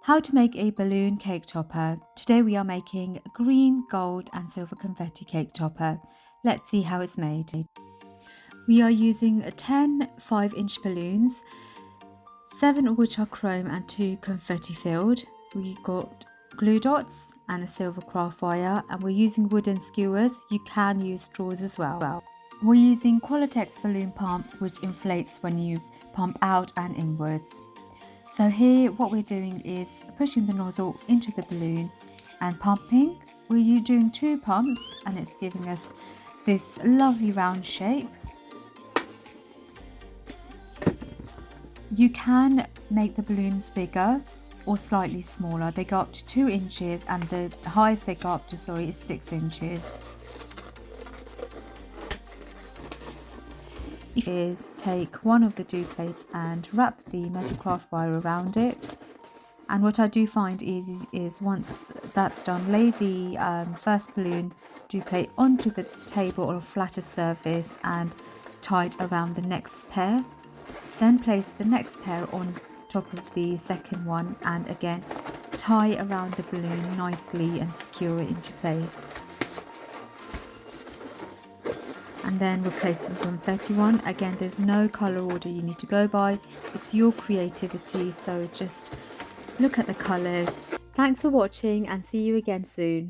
How to make a balloon cake topper. Today we are making a green, gold and silver confetti cake topper. Let's see how it's made. We are using 10 5-inch balloons, 7 of which are chrome and 2 confetti filled. We got glue dots and a silver craft wire, and we're using wooden skewers. You can use straws as well. We're using Qualitex balloon pump, which inflates when you pump out and inwards. So here what we're doing is pushing the nozzle into the balloon and pumping. We're doing 2 pumps and it's giving us this lovely round shape. You can make the balloons bigger or slightly smaller. They go up to 2 inches and the highest they go up to, is 6 inches. Is take one of the dough plates and wrap the metal craft wire around it, and what I do find is once that's done, lay the first balloon dough plate onto the table or a flatter surface and tie it around the next pair, then place the next pair on top of the second one and again tie around the balloon nicely and secure it into place. And then replacing the confetti one. Again, there's no colour order you need to go by. It's your creativity, so just look at the colours. Thanks for watching and see you again soon.